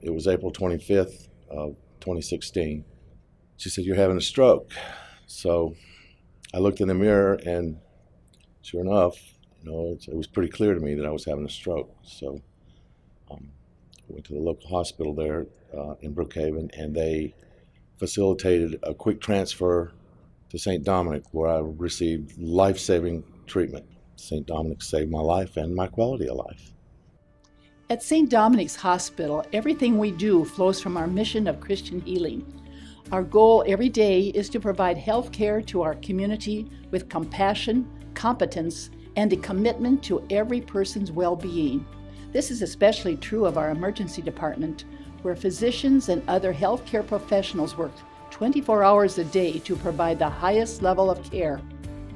It was April 25th of 2016. She said, "You're having a stroke." So I looked in the mirror, and sure enough, it was pretty clear to me that I was having a stroke. So I went to the local hospital there in Brookhaven, and they facilitated a quick transfer to St. Dominic, where I received life-saving treatment. St. Dominic saved my life and my quality of life. At St. Dominic's Hospital, everything we do flows from our mission of Christian healing. Our goal every day is to provide health care to our community with compassion, competence, and a commitment to every person's well-being. This is especially true of our emergency department, where physicians and other healthcare professionals work 24 hours a day to provide the highest level of care.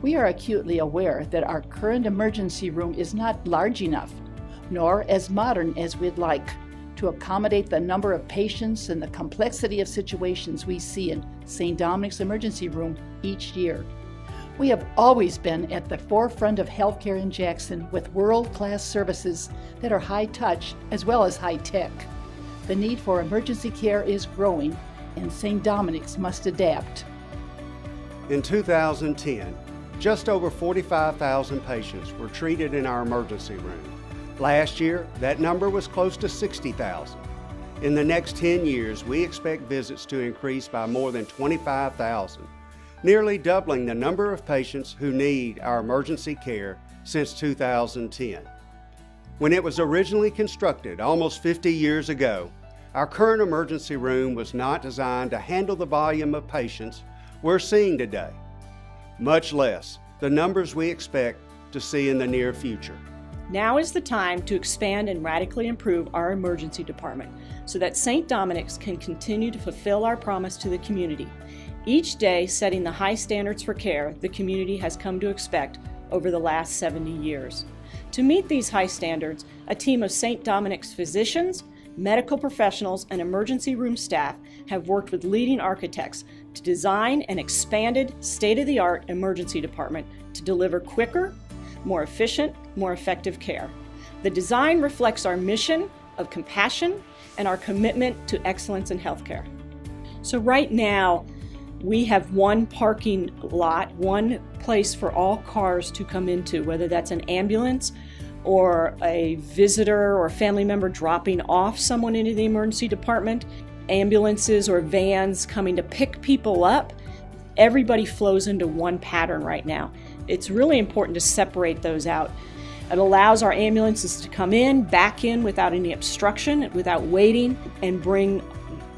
We are acutely aware that our current emergency room is not large enough, nor as modern as we'd like, to accommodate the number of patients and the complexity of situations we see in St. Dominic's emergency room each year. We have always been at the forefront of healthcare in Jackson with world-class services that are high-touch as well as high-tech. The need for emergency care is growing, and St. Dominic's must adapt. In 2010, just over 45,000 patients were treated in our emergency room. Last year, that number was close to 60,000. In the next 10 years, we expect visits to increase by more than 25,000, nearly doubling the number of patients who need our emergency care since 2010. When it was originally constructed almost 50 years ago, our current emergency room was not designed to handle the volume of patients we're seeing today, much less the numbers we expect to see in the near future. Now is the time to expand and radically improve our emergency department so that St. Dominic's can continue to fulfill our promise to the community, each day setting the high standards for care the community has come to expect over the last 70 years. To meet these high standards, a team of St. Dominic's physicians, medical professionals, and emergency room staff have worked with leading architects to design an expanded, state-of-the-art emergency department to deliver quicker, more efficient, more effective care. The design reflects our mission of compassion and our commitment to excellence in healthcare. So right now, we have one parking lot, one place for all cars to come into, whether that's an ambulance or a visitor or a family member dropping off someone into the emergency department, ambulances or vans coming to pick people up. Everybody flows into one pattern right now. It's really important to separate those out. It allows our ambulances to come in, back in without any obstruction, without waiting, and bring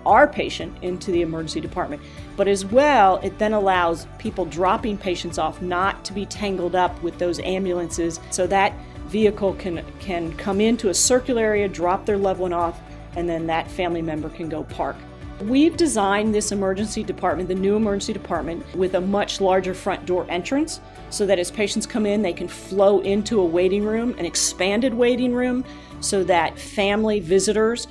our patient into the emergency department. But as well, it then allows people dropping patients off not to be tangled up with those ambulances, so that vehicle can come into a circular area, drop their loved one off, and then that family member can go park. We've designed this emergency department, the new emergency department, with a much larger front door entrance so that as patients come in, they can flow into a waiting room, an expanded waiting room, so that family visitors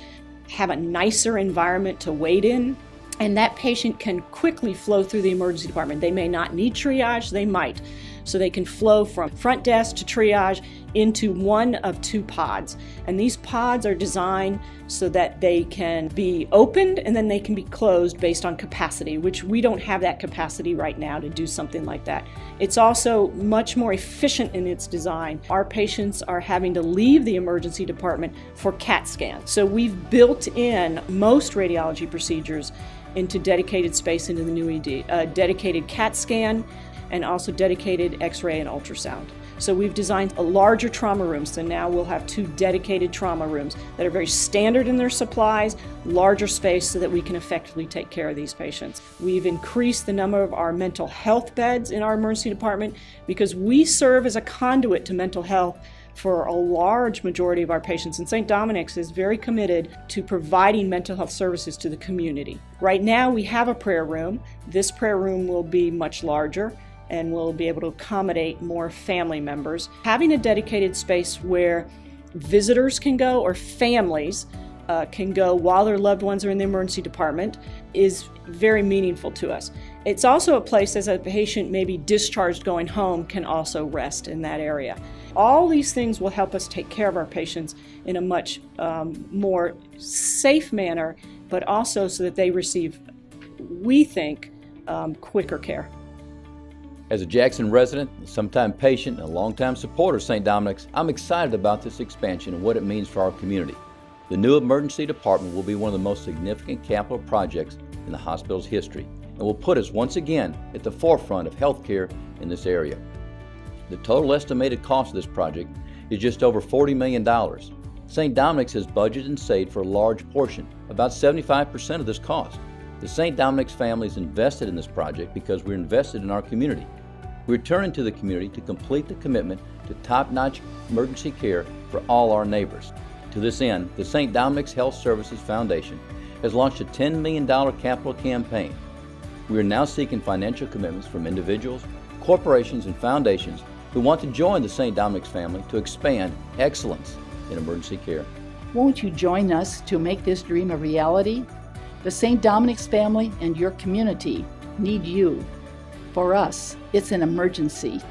have a nicer environment to wait in, and that patient can quickly flow through the emergency department. They may not need triage, they might. So they can flow from front desk to triage into one of two pods. And these pods are designed so that they can be opened and then they can be closed based on capacity, which we don't have that capacity right now to do something like that. It's also much more efficient in its design. Our patients are having to leave the emergency department for CAT scans. So we've built in most radiology procedures into dedicated space into the new ED, dedicated CAT scan, and also dedicated X-ray and ultrasound. So we've designed a larger trauma room, so now we'll have 2 dedicated trauma rooms that are very standard in their supplies, larger space so that we can effectively take care of these patients. We've increased the number of our mental health beds in our emergency department because we serve as a conduit to mental health for a large majority of our patients, and St. Dominic's is very committed to providing mental health services to the community. Right now we have a prayer room. This prayer room will be much larger and we'll be able to accommodate more family members. Having a dedicated space where visitors can go or families can go while their loved ones are in the emergency department is very meaningful to us. It's also a place as a patient may be discharged going home can also rest in that area. All these things will help us take care of our patients in a much more safe manner, but also so that they receive, we think, quicker care. As a Jackson resident, a sometime patient, and a longtime supporter of St. Dominic's, I'm excited about this expansion and what it means for our community. The new emergency department will be one of the most significant capital projects in the hospital's history and will put us once again at the forefront of healthcare in this area. The total estimated cost of this project is just over $40 million. St. Dominic's has budgeted and saved for a large portion, about 75% of this cost. The St. Dominic's family is invested in this project because we're invested in our community. We're turning to the community to complete the commitment to top-notch emergency care for all our neighbors. To this end, the St. Dominic's Health Services Foundation has launched a $10 million capital campaign. We are now seeking financial commitments from individuals, corporations, and foundations who want to join the St. Dominic's family to expand excellence in emergency care. Won't you join us to make this dream a reality? The St. Dominic's family and your community need you. For us, it's an emergency.